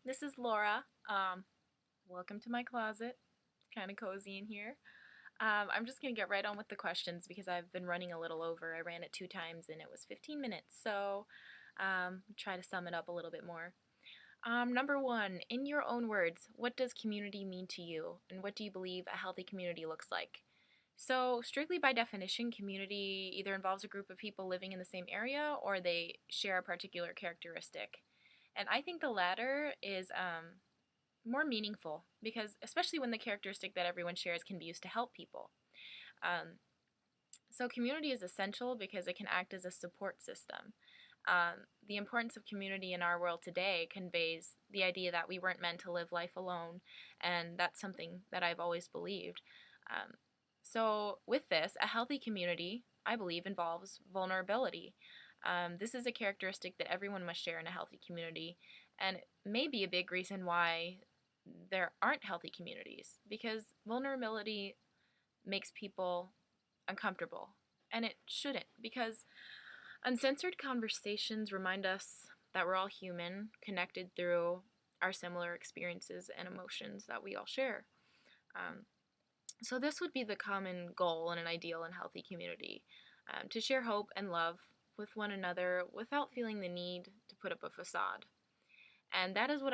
This is Laura. Welcome to my closet. It's kind of cozy in here. I'm just going to get right on with the questions because I've been running a little over. I ran it 2 times and it was 15 minutes, so try to sum it up a little bit more. Number one, in your own words, what does community mean to you, and what do you believe a healthy community looks like? So, strictly by definition, community either involves a group of people living in the same area or they share a particular characteristic. And I think the latter is more meaningful because, especially when the characteristic that everyone shares can be used to help people. Um, so, community is essential because it can act as a support system. The importance of community in our world today conveys the idea that we weren't meant to live life alone, and that's something that I've always believed. So, with this, a healthy community, I believe, involves vulnerability. This is a characteristic that everyone must share in a healthy community, and it may be a big reason why there aren't healthy communities because vulnerability makes people uncomfortable, and it shouldn't because uncensored conversations remind us that we're all human, connected through our similar experiences and emotions that we all share. Um, so, this would be the common goal in an ideal and healthy community, to share hope and love with one another without feeling the need to put up a facade. And that is what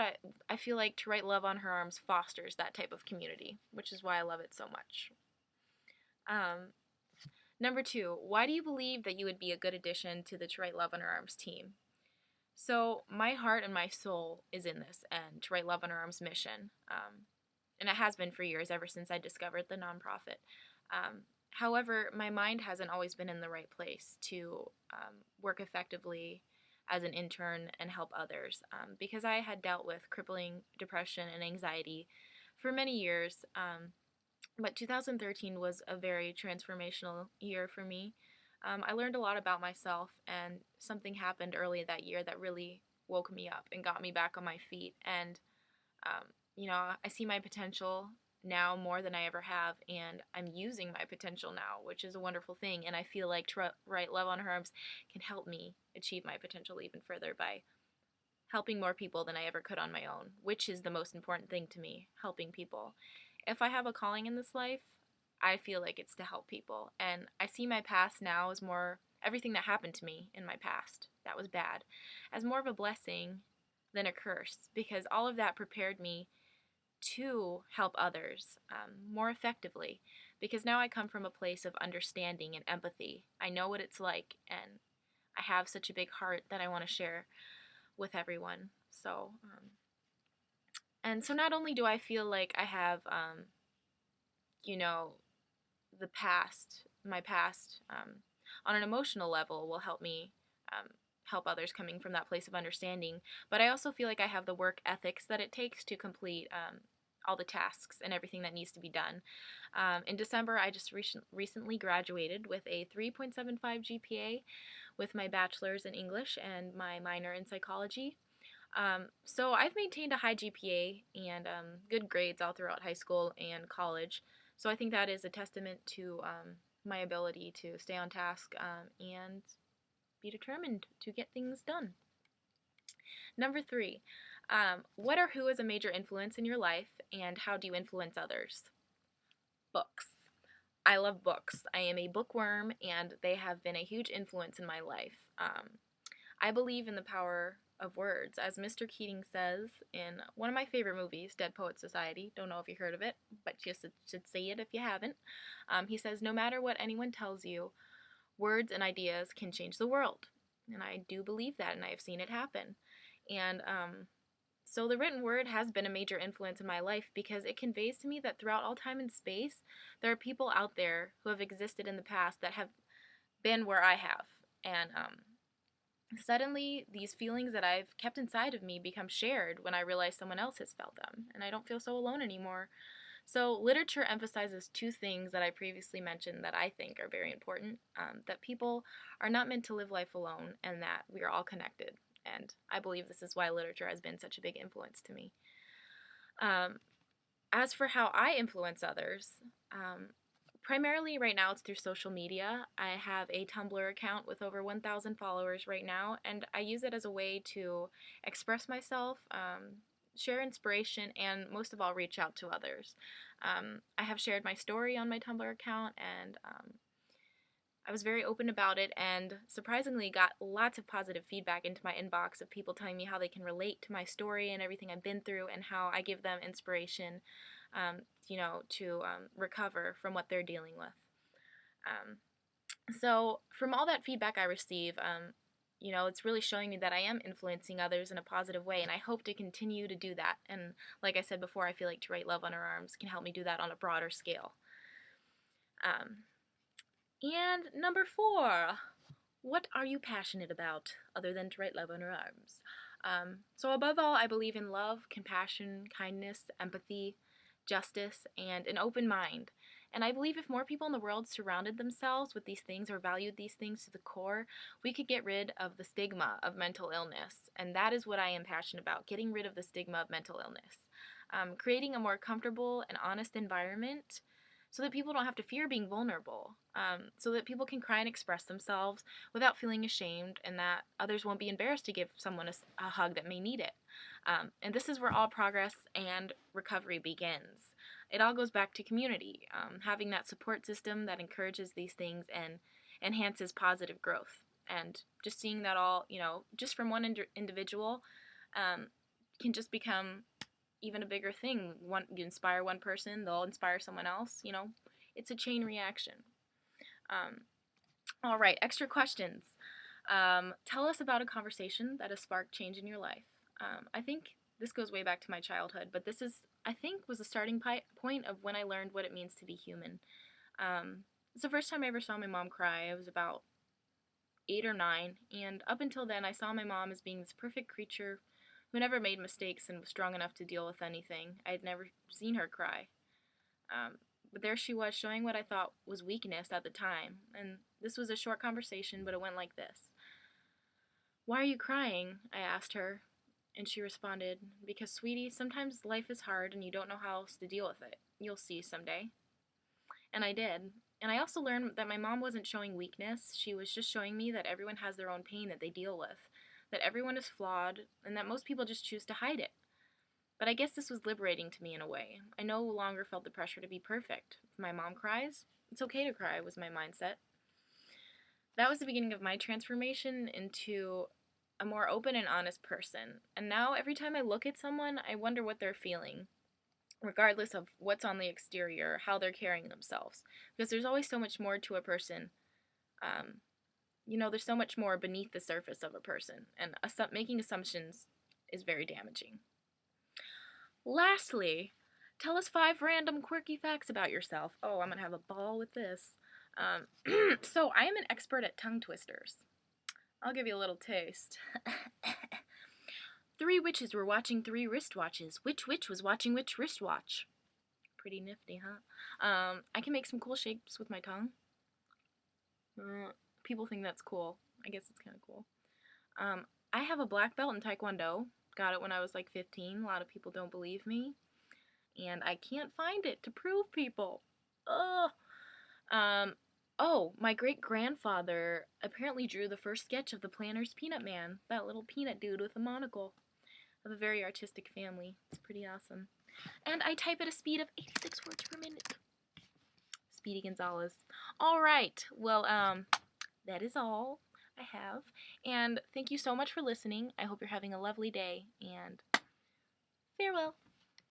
I feel like To Write Love on Her Arms fosters that type of community, which is why I love it so much. Um, Number two, why do you believe that you would be a good addition to the To Write Love on Her Arms team? So, my heart and my soul is in this and To Write Love on Her Arms mission. And it has been for years, ever since I discovered the nonprofit. However, my mind hasn't always been in the right place to work effectively as an intern and help others because I had dealt with crippling depression and anxiety for many years. But 2013 was a very transformational year for me. I learned a lot about myself, and something happened early that year that really woke me up and got me back on my feet. And um, I see my potential now more than I ever have, and I'm using my potential now, which is a wonderful thing. And I feel like To Write Love on Her Arms can help me achieve my potential even further by helping more people than I ever could on my own, which is the most important thing to me, helping people. If I have a calling in this life, I feel like it's to help people. And I see my past now as more everything that happened to me in my past that was bad as more of a blessing than a curse because all of that prepared me to help others more effectively because now I come from a place of understanding and empathy. I know what it's like, and I have such a big heart that I want to share with everyone. So not only do I feel like I have, you know, my past, on an emotional level will help me help others coming from that place of understanding, but I also feel like I have the work ethics that it takes to complete all the tasks and everything that needs to be done. In December, I just recently graduated with a 3.75 GPA with my bachelor's in English and my minor in psychology. So I've maintained a high GPA and good grades all throughout high school and college. So I think that is a testament to my ability to stay on task and be determined to get things done. Number three, what or who is a major influence in your life, and how do you influence others? Books. I love books. I am a bookworm, and they have been a huge influence in my life. I believe in the power of words. As Mr. Keating says in one of my favorite movies, Dead Poets Society, don't know if you heard of it, but you should see it if you haven't. He says, no matter what anyone tells you, words and ideas can change the world. And I do believe that, and I have seen it happen. And so the written word has been a major influence in my life because it conveys to me that throughout all time and space, there are people out there who have existed in the past that have been where I have. And suddenly, these feelings that I've kept inside of me become shared when I realize someone else has felt them, and I don't feel so alone anymore. So, literature emphasizes two things that I previously mentioned that I think are very important, that people are not meant to live life alone, and that we are all connected. And I believe this is why literature has been such a big influence to me. Um, as for how I influence others, primarily right now it's through social media. I have a Tumblr account with over 1,000 followers right now, and I use it as a way to express myself, share inspiration, and most of all, reach out to others. I have shared my story on my Tumblr account, and I was very open about it, and surprisingly got lots of positive feedback into my inbox of people telling me how they can relate to my story and everything I've been through, and how I give them inspiration, to recover from what they're dealing with. So from all that feedback I receive, it's really showing me that I am influencing others in a positive way, and I hope to continue to do that. And like I said before, I feel like To Write Love on Her Arms can help me do that on a broader scale. And number 4, what are you passionate about other than To Write Love on Her Arms? So above all, I believe in love, compassion, kindness, empathy, justice, and an open mind. And I believe if more people in the world surrounded themselves with these things or valued these things to the core, we could get rid of the stigma of mental illness. And that is what I am passionate about, getting rid of the stigma of mental illness. Creating a more comfortable and honest environment so that people don't have to fear being vulnerable, so that people can cry and express themselves without feeling ashamed, and that others won't be embarrassed to give someone a hug that may need it. And this is where all progress and recovery begins. It all goes back to community, having that support system that encourages these things and enhances positive growth. And just seeing that all, just from one individual can just become even a bigger thing. You inspire one person, they'll inspire someone else. It's a chain reaction. All right, extra questions. Tell us about a conversation that has sparked change in your life. I think this goes way back to my childhood, but this I think was the starting point of when I learned what it means to be human. It's the first time I ever saw my mom cry. I was about 8 or 9, and up until then I saw my mom as being this perfect creature who never made mistakes and was strong enough to deal with anything. I had never seen her cry. But there she was, showing what I thought was weakness at the time. And this was a short conversation, but it went like this. "Why are you crying?" I asked her. And she responded, "Because, sweetie, sometimes life is hard and you don't know how else to deal with it. You'll see someday." And I did. And I also learned that my mom wasn't showing weakness. She was just showing me that everyone has their own pain that they deal with, that everyone is flawed, and that most people just choose to hide it. But I guess this was liberating to me in a way. I no longer felt the pressure to be perfect. If my mom cries, it's okay to cry, was my mindset. That was the beginning of my transformation into a more open and honest person. And now every time I look at someone, I wonder what they're feeling, regardless of what's on the exterior, how they're carrying themselves. Because there's always so much more to a person. There's so much more beneath the surface of a person, and making assumptions is very damaging. Lastly, tell us 5 random quirky facts about yourself. Oh, I'm gonna have a ball with this. So I am an expert at tongue twisters. I'll give you a little taste. 3 witches were watching 3 wristwatches. Which witch was watching which wristwatch? Pretty nifty, huh? I can make some cool shapes with my tongue. People think that's cool. I guess it's kind of cool. I have a black belt in Taekwondo. Got it when I was like 15. A lot of people don't believe me. And I can't find it to prove people. Ugh. My great-grandfather apparently drew the first sketch of the Planters Peanut Man. That little peanut dude with a monocle. I have a very artistic family. It's pretty awesome. And I type at a speed of 86 words per minute. Speedy Gonzalez. Alright, well, that is all I have. And thank you so much for listening. I hope you're having a lovely day, and farewell.